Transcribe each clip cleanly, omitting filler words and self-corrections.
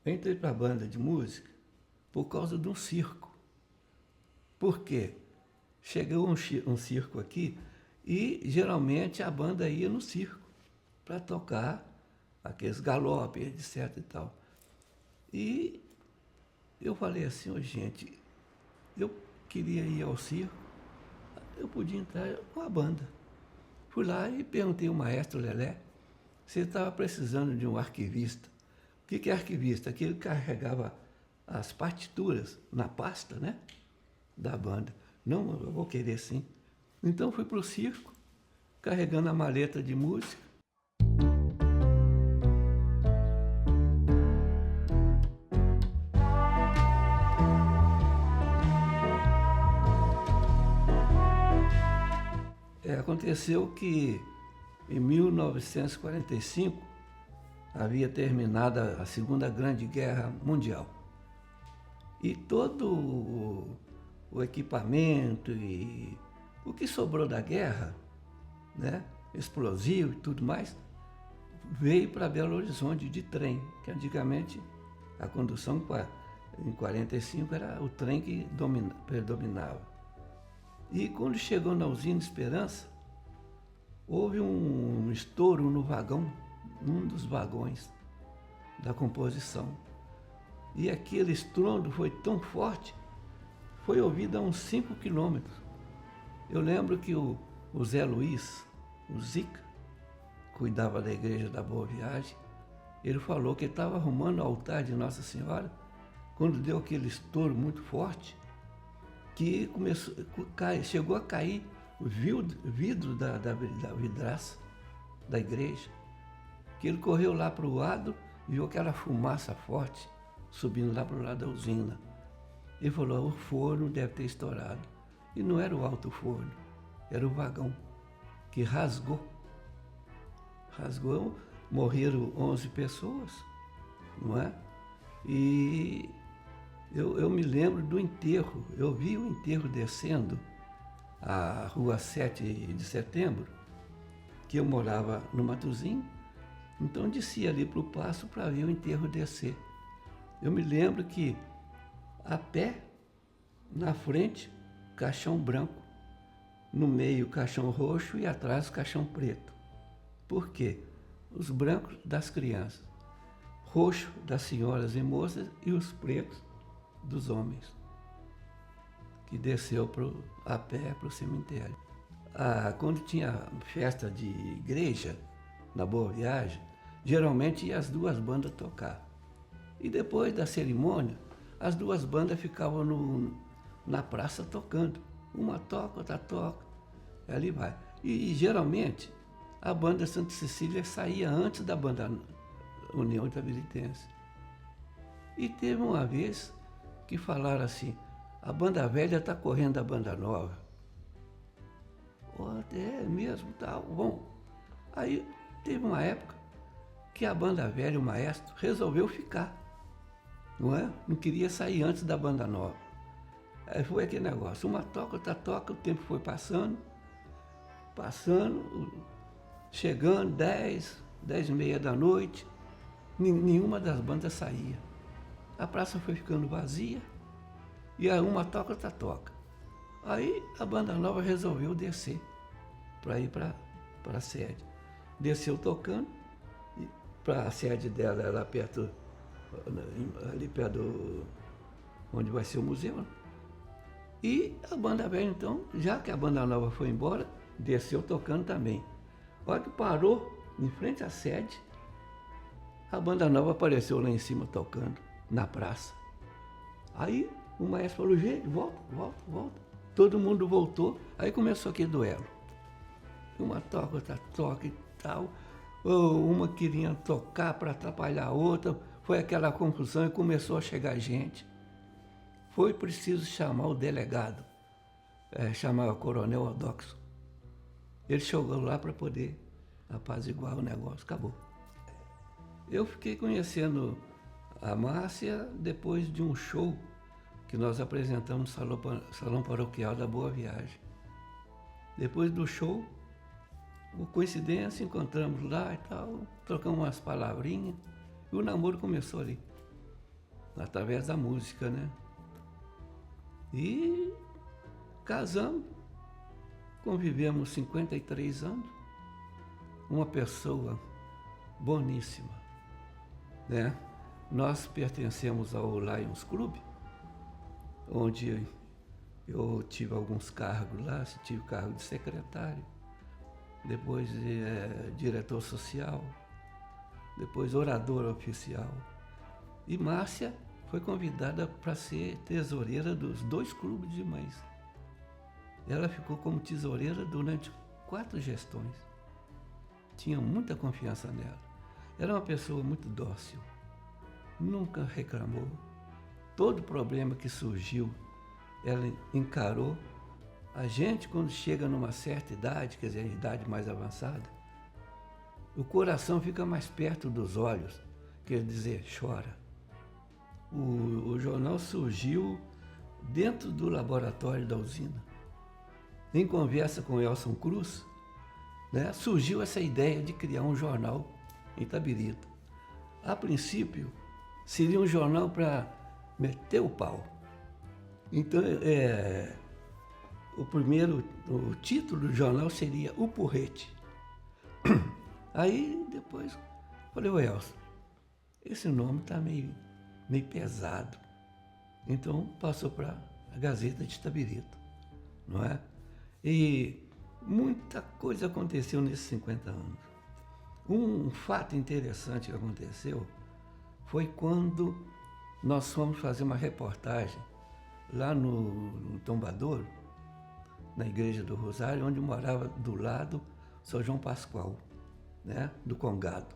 Eu entrei para a banda de música por causa de um circo. Por quê? Chegou um circo aqui e geralmente a banda ia no circo para tocar aqueles galopes, etc e tal. E eu falei assim, ô gente, eu queria ir ao circo, eu podia entrar com a banda. Fui lá e perguntei ao maestro Lelé se ele estava precisando de um arquivista. O que é arquivista? Aquele que carregava as partituras na pasta, né, da banda. Não, eu vou querer sim. Então fui para o circo, carregando a maleta de música. Aconteceu que em 1945 havia terminado a Segunda Grande Guerra Mundial. E todo o equipamento e o que sobrou da guerra, né, explosivo e tudo mais, veio para Belo Horizonte de trem, que antigamente a condução em 45 era o trem que predominava. E quando chegou na usina Esperança, houve um estouro no vagão, num dos vagões da composição. E aquele estrondo foi tão forte, foi ouvido a uns 5 quilômetros. Eu lembro que o Zé Luiz, o Zica, cuidava da igreja da Boa Viagem, ele falou que ele estava arrumando o altar de Nossa Senhora, quando deu aquele estouro muito forte, que chegou a cair o vidro da vidraça da igreja, que ele correu lá para o lado e viu aquela fumaça forte subindo lá para o lado da usina. Ele falou, o forno deve ter estourado. E não era o alto forno, era o vagão, que rasgou. Rasgou, morreram 11 pessoas, não é? E eu me lembro do enterro, eu vi o enterro descendo a rua 7 de setembro, que eu morava no Matozinho, então descia ali para o passo para ver o enterro descer. Eu me lembro que a pé, na frente, caixão branco, no meio caixão roxo e atrás caixão preto. Por quê? Os brancos das crianças, roxo das senhoras e moças e os pretos dos homens, que desceu a pé para o cemitério. Quando tinha festa de igreja, na Boa Viagem, geralmente ia as duas bandas tocar. E depois da cerimônia, as duas bandas ficavam na praça tocando. Uma toca, outra toca, ali vai. E geralmente a banda Santa Cecília saía antes da banda União Itabiritense. E teve uma vez que falaram assim, a banda velha está correndo da banda nova. É mesmo, tá bom. Aí teve uma época que a banda velha, o maestro, resolveu ficar. Não é? Não queria sair antes da banda nova. Aí foi aquele negócio, uma toca, outra toca, o tempo foi passando, chegando 10h30 da noite, nenhuma das bandas saía. A praça foi ficando vazia, e aí uma toca, outra toca. Aí a banda nova resolveu descer para ir para a sede. Desceu tocando, para a sede dela era ali perto onde vai ser o museu. Né? E a banda velha, então, já que a banda nova foi embora, desceu tocando também. A hora que parou, em frente à sede, a banda nova apareceu lá em cima tocando, na praça. Aí o maestro falou, gente, volta, volta, volta. Todo mundo voltou, aí começou aquele duelo. Uma toca, outra toca e tal. Uma queria tocar para atrapalhar a outra. Foi aquela confusão e começou a chegar gente. Foi preciso chamar o delegado, chamava Coronel Odoxo. Ele chegou lá para poder apaziguar o negócio, acabou. Eu fiquei conhecendo a Márcia depois de um show que nós apresentamos no Salão Paroquial da Boa Viagem. Depois do show, por coincidência, encontramos lá e tal, trocamos umas palavrinhas e o namoro começou ali. através da música, né? E casamos, convivemos 53 anos, uma pessoa boníssima, né? Nós pertencemos ao Lions Club, onde eu tive alguns cargos lá, tive cargo de secretário, depois diretor social, depois oradora oficial. E Márcia foi convidada para ser tesoureira dos 2 clubes de mães. Ela ficou como tesoureira durante 4 gestões. Tinha muita confiança nela. Era uma pessoa muito dócil, nunca reclamou. Todo problema que surgiu, ela encarou. A gente, quando chega numa certa idade, quer dizer, a idade mais avançada, o coração fica mais perto dos olhos, quer dizer, chora. O jornal surgiu dentro do laboratório da usina. Em conversa com Elson Cruz, né, surgiu essa ideia de criar um jornal em Itabirito. A princípio, seria um jornal para meter o pau. Então, o título do jornal seria O Porrete. Aí, depois, falei, ô Elson, esse nome está meio pesado. Então, passou para a Gazeta de Itabirito, não é? E muita coisa aconteceu nesses 50 anos. Um fato interessante que aconteceu foi quando nós fomos fazer uma reportagem lá no Tombadouro, na Igreja do Rosário, onde morava do lado o São João Pascoal, né, do Congado.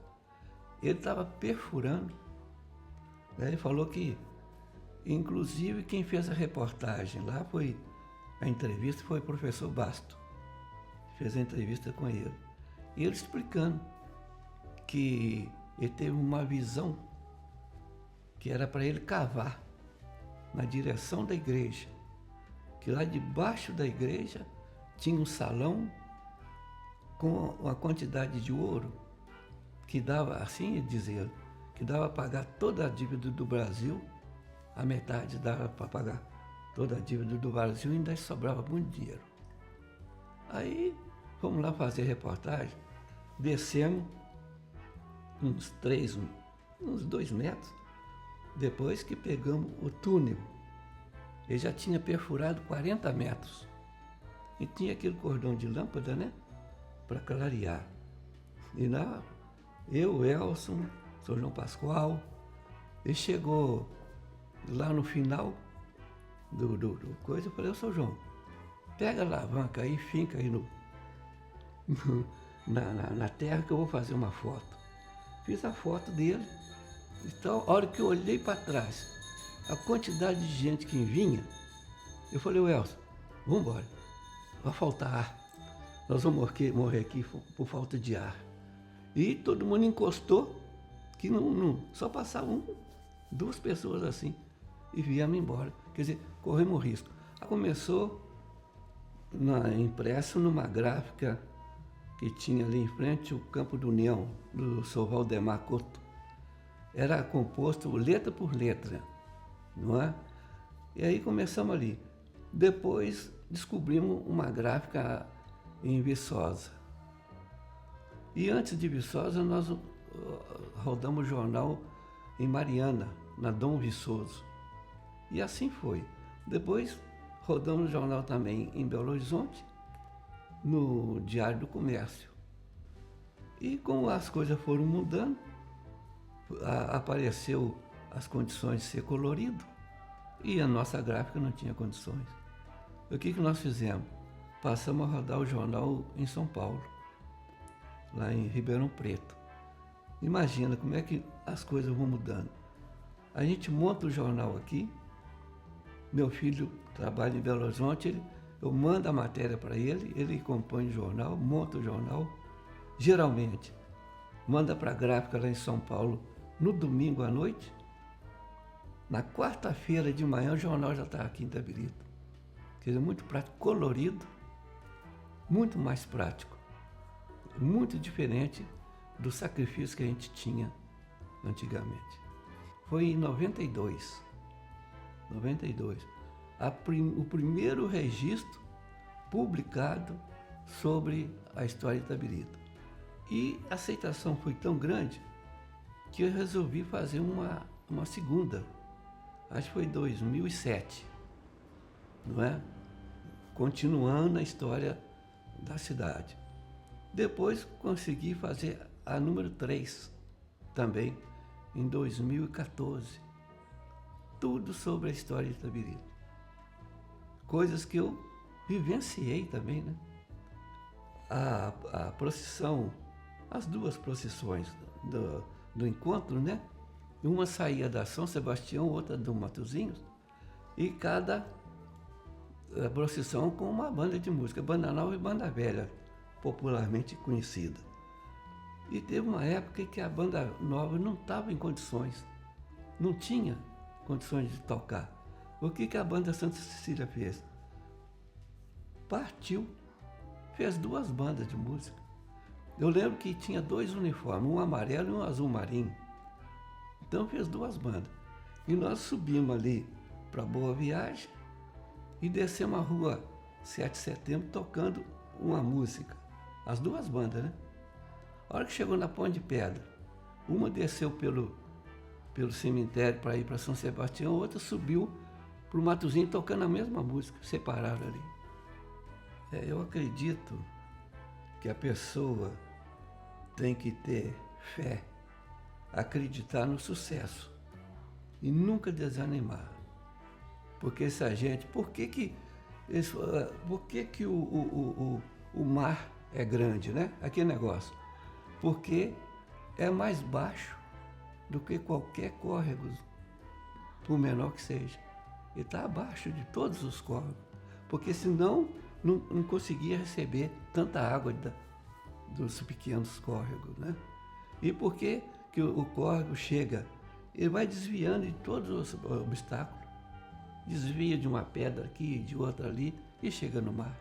Ele estava perfurando, né, ele falou que, inclusive, quem fez a reportagem lá a entrevista foi o professor Basto, fez a entrevista com ele. E ele explicando que ele teve uma visão que era para ele cavar na direção da igreja, que lá debaixo da igreja tinha um salão com uma quantidade de ouro que dava, assim dizer, que dava para pagar toda a dívida do Brasil, a metade dava para pagar toda a dívida do Brasil e ainda sobrava muito dinheiro. Aí fomos lá fazer reportagem, descemos uns 2 metros, depois que pegamos o túnel. Ele já tinha perfurado 40 metros e tinha aquele cordão de lâmpada, né, para clarear. E lá, eu, Elson, São João Pascoal, ele chegou lá no final do coisa, eu falei, ô São João, pega a alavanca aí, finca aí na terra que eu vou fazer uma foto. Fiz a foto dele. Então, a hora que eu olhei para trás, a quantidade de gente que vinha, eu falei, ô Elson, vamos embora, vai faltar ar. Nós vamos morrer aqui por falta de ar. E todo mundo encostou, que só passavam 2 pessoas assim, e viemos embora. Quer dizer, corremos risco. Começou impresso numa gráfica que tinha ali em frente o Campo do União, do Sr. Valdemar Couto. Era composto letra por letra, não é? E aí começamos ali. Depois descobrimos uma gráfica em Viçosa. E antes de Viçosa, nós rodamos jornal em Mariana, na Dom Viçoso. E assim foi. Depois rodamos jornal também em Belo Horizonte, no Diário do Comércio. E como as coisas foram mudando, apareceu as condições de ser colorido e a nossa gráfica não tinha condições. O que nós fizemos? Passamos a rodar o jornal em São Paulo, lá em Ribeirão Preto. Imagina como é que as coisas vão mudando. A gente monta o jornal aqui, meu filho trabalha em Belo Horizonte, eu mando a matéria para ele compõe o jornal, monta o jornal, geralmente manda para a gráfica lá em São Paulo no domingo à noite. Na quarta-feira de manhã o jornal já está aqui em Itabirito. Quer dizer, muito prático, colorido, muito mais prático, muito diferente do sacrifício que a gente tinha antigamente. foi em 92. 92. O primeiro registro publicado sobre a história de Itabirito. E a aceitação foi tão grande que eu resolvi fazer uma segunda. Acho que foi em 2007, não é? Continuando a história da cidade. Depois consegui fazer a número 3 também, em 2014. Tudo sobre a história de Itabirito. Coisas que eu vivenciei também, né? A procissão, as duas procissões do encontro, né? Uma saía da São Sebastião, outra do Matosinhos, e cada procissão com uma banda de música, banda nova e banda velha, popularmente conhecida. E teve uma época em que a banda nova não estava em condições, não tinha condições de tocar. O que a banda Santa Cecília fez? Partiu, fez 2 bandas de música. Eu lembro que tinha 2 uniformes, um amarelo e um azul marinho. Então fez 2 bandas. E nós subimos ali para Boa Viagem e descemos a rua 7 de setembro tocando uma música. As 2 bandas, né? A hora que chegou na Ponte de Pedra, uma desceu pelo cemitério para ir para São Sebastião, a outra subiu para o Matosinhos tocando a mesma música, separaram ali. Eu acredito que a pessoa tem que ter fé, acreditar no sucesso e nunca desanimar. Porque essa gente, por que o mar é grande, né? Aquele negócio. Porque é mais baixo do que qualquer córrego, por menor que seja. Ele está abaixo de todos os córregos, porque senão não conseguia receber tanta água dos pequenos córregos, né? E por que o córrego chega? Ele vai desviando de todos os obstáculos, desvia de uma pedra aqui, de outra ali, e chega no mar.